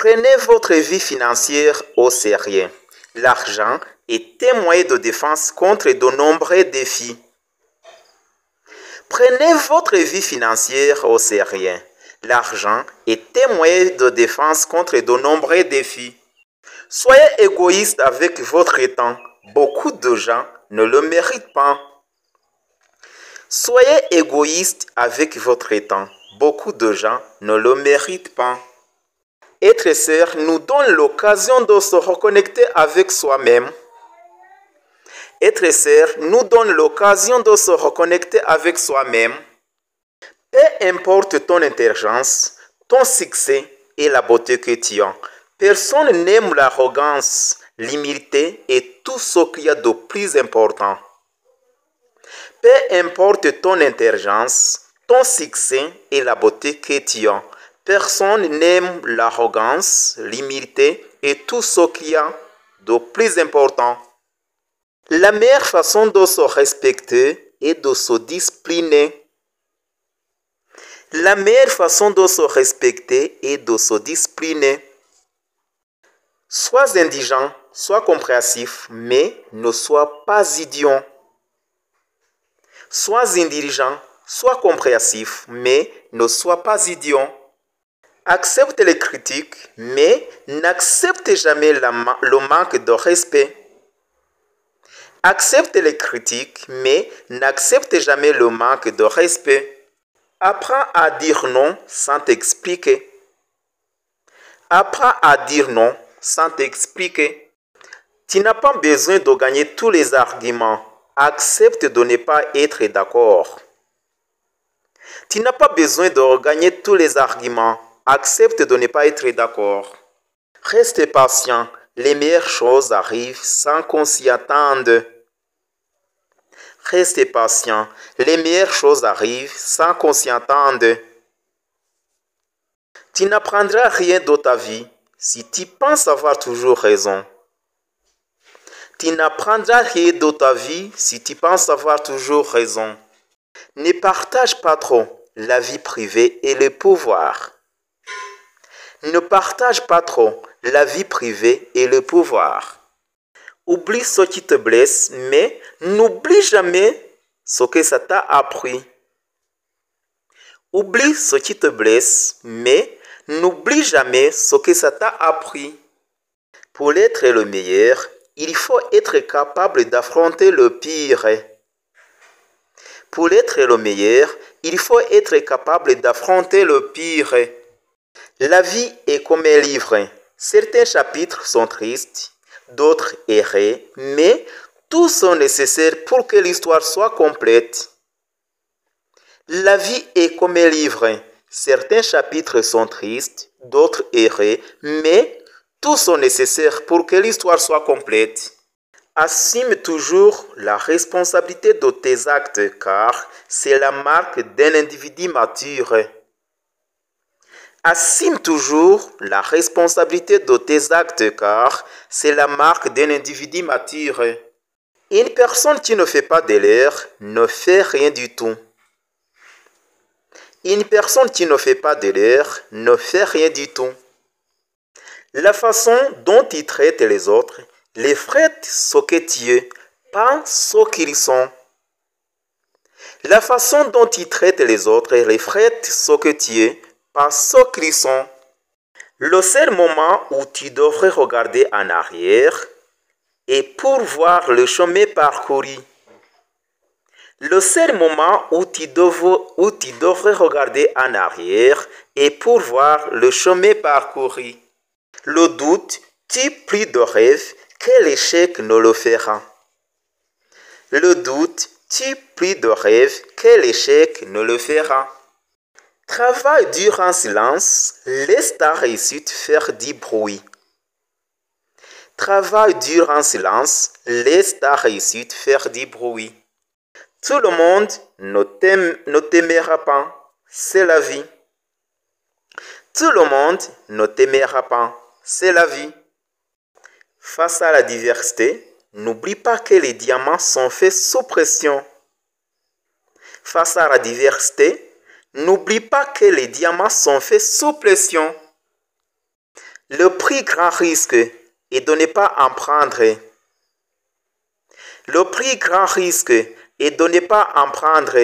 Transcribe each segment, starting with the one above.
Prenez votre vie financière au sérieux. L'argent est un moyen de défense contre de nombreux défis. Prenez votre vie financière au sérieux. L'argent est un moyen de défense contre de nombreux défis. Soyez égoïste avec votre temps. Beaucoup de gens ne le méritent pas. Soyez égoïste avec votre temps. Beaucoup de gens ne le méritent pas. Être sœur nous donne l'occasion de se reconnecter avec soi-même. Être sœur nous donne l'occasion de se reconnecter avec soi-même. Peu importe ton intelligence, ton succès et la beauté que tu as, personne n'aime l'arrogance, l'humilité et tout ce qu'il y a de plus important. Peu importe ton intelligence, ton succès et la beauté que tu as, personne n'aime l'arrogance, l'humilité et tout ce qu'il y a de plus important. La meilleure façon de se respecter est de se discipliner. La meilleure façon de se respecter est de se discipliner. Sois indigent, sois compréhensif, mais ne sois pas idiot. Sois intelligent, sois compréhensif, mais ne sois pas idiot. Accepte les critiques, mais n'accepte jamais le manque de respect. Accepte les critiques, mais n'accepte jamais le manque de respect. Apprends à dire non sans t'expliquer. Apprends à dire non sans t'expliquer. Tu n'as pas besoin de gagner tous les arguments. Accepte de ne pas être d'accord. Tu n'as pas besoin de gagner tous les arguments. Accepte de ne pas être d'accord. Reste patient. Les meilleures choses arrivent sans qu'on s'y attende. Reste patient. Les meilleures choses arrivent sans qu'on s'y attende. Tu n'apprendras rien de ta vie si tu penses avoir toujours raison. Tu n'apprendras rien de ta vie si tu penses avoir toujours raison. Ne partage pas trop la vie privée et le pouvoir. Ne partage pas trop la vie privée et le pouvoir. Oublie ce qui te blesse, mais n'oublie jamais ce que ça t'a appris. Oublie ce qui te blesse, mais n'oublie jamais ce que ça t'a appris. Pour être le meilleur, il faut être capable d'affronter le pire. Pour être le meilleur, il faut être capable d'affronter le pire. La vie est comme un livre. Certains chapitres sont tristes, d'autres heureux, mais tous sont nécessaires pour que l'histoire soit complète. La vie est comme un livre. Certains chapitres sont tristes, d'autres heureux, mais tous sont nécessaires pour que l'histoire soit complète. Assume toujours la responsabilité de tes actes car c'est la marque d'un individu mature. Assume toujours la responsabilité de tes actes car c'est la marque d'un individu mature. Une personne qui ne fait pas d'erreur ne fait rien du tout. Une personne qui ne fait pas d'erreur ne fait rien du tout. La façon dont tu traites les autres les reflète ce que tu es, pas ce qu'ils sont. La façon dont tu traites les autres reflète ce que tu es, pas ce qu'ils sont. Le seul moment où tu devrais regarder en arrière est pour voir le chemin parcouru. Le seul moment où tu devrais regarder en arrière est pour voir le chemin parcouru. Le doute tue plus de rêves que l'échec ne le fera. Le doute tue plus de rêves que l'échec ne le fera. Travaille dur en silence, laisse ta réussite faire du bruit. Travaille dur en silence, laisse ta réussite faire du bruit. Tout le monde ne t'aimera pas, c'est la vie. Tout le monde ne t'aimera pas, c'est la vie. Face à la diversité, n'oublie pas que les diamants sont faits sous pression. Face à la diversité, n'oublie pas que les diamants sont faits sous pression. Le plus grand risque est de ne pas en prendre. Le plus grand risque est de ne pas en prendre.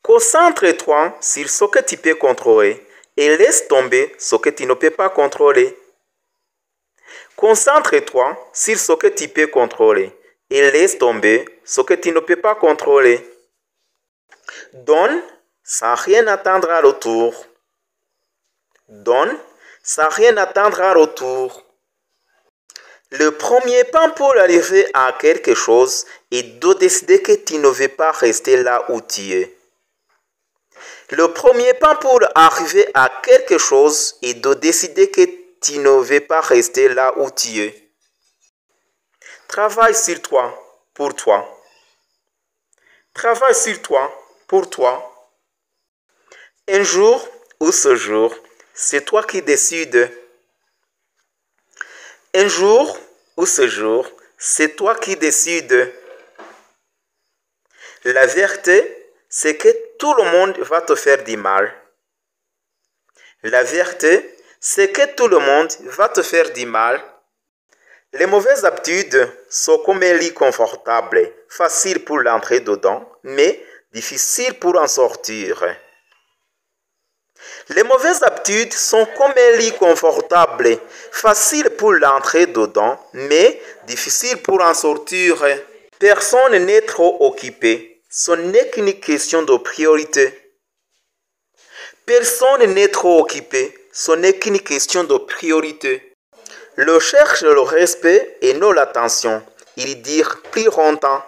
Concentre-toi sur ce que tu peux contrôler et laisse tomber ce que tu ne peux pas contrôler. Concentre-toi sur ce que tu peux contrôler et laisse tomber ce que tu ne peux pas contrôler. Donne sans rien attendre en retour. Donne sans rien attendre en retour. Le premier pas pour arriver à quelque chose est de décider que tu ne veux pas rester là où tu es. Le premier pas pour arriver à quelque chose est de décider que tu ne veux pas rester là où tu es. Travaille sur toi, pour toi. Travaille sur toi, pour toi. Un jour ou ce jour, c'est toi qui décides. Un jour ou ce jour, c'est toi qui décides. La vérité, c'est que tout le monde va te faire du mal. La vérité, c'est que tout le monde va te faire du mal. Les mauvaises habitudes sont comme un lit confortable, facile pour l'entrer dedans, mais difficile pour en sortir. Les mauvaises habitudes sont comme un lit confortable, facile pour l'entrer dedans, mais difficile pour en sortir. Personne n'est trop occupé, ce n'est qu'une question de priorité. Personne n'est trop occupé, ce n'est qu'une question de priorité. Le cherche le respect et non l'attention, il dit plus longtemps.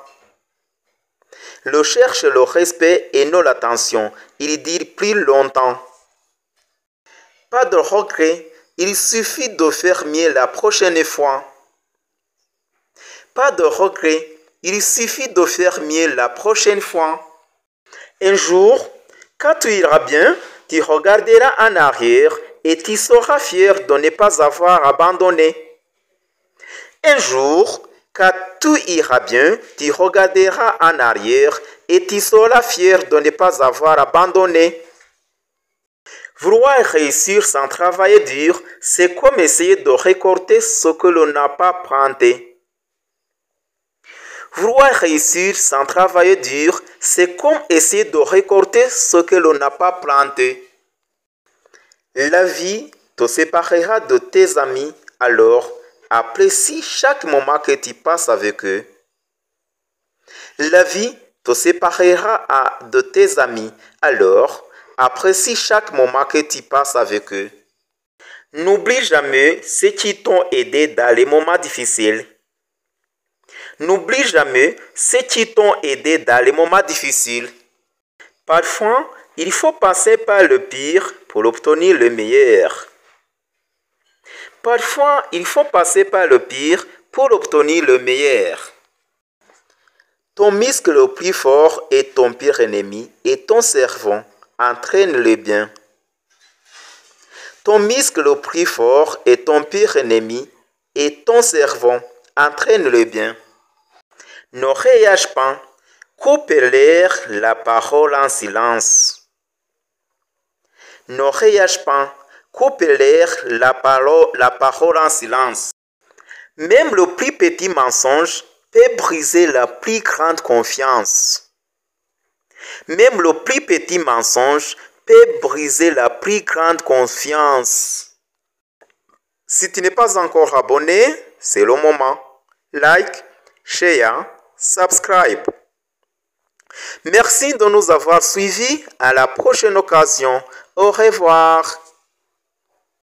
Le cherche le respect et non l'attention, il dit plus longtemps. Pas de regret, il suffit de faire mieux la prochaine fois. Pas de regret, il suffit de faire mieux la prochaine fois. Un jour, quand tu iras bien, tu regarderas en arrière et tu seras fier de ne pas avoir abandonné. Un jour, quand tout ira bien, tu regarderas en arrière et tu seras fier de ne pas avoir abandonné. Vouloir réussir sans travailler dur, c'est comme essayer de récolter ce que l'on n'a pas planté. Vouloir réussir sans travailler dur, c'est comme essayer de récolter ce que l'on n'a pas planté. La vie te séparera de tes amis, alors apprécie chaque moment que tu passes avec eux. La vie te séparera de tes amis, alors apprécie chaque moment que tu passes avec eux. N'oublie jamais ceux qui t'ont aidé dans les moments difficiles. N'oublie jamais ceux qui t'ont aidé dans les moments difficiles. Parfois, il faut passer par le pire pour obtenir le meilleur. Parfois, il faut passer par le pire pour obtenir le meilleur. Ton muscle le plus fort est ton pire ennemi et ton cerveau. Entraîne-le bien. Ton muscle le plus fort est ton pire ennemi et ton cerveau. Entraîne-le bien. Ne réagis pas. Coupe-leur la parole en silence. Ne réagis pas. Coupe-leur la parole en silence. Même le plus petit mensonge peut briser la plus grande confiance. Même le plus petit mensonge peut briser la plus grande confiance. Si tu n'es pas encore abonné, c'est le moment. Like, share, subscribe. Merci de nous avoir suivis. À la prochaine occasion. Au revoir.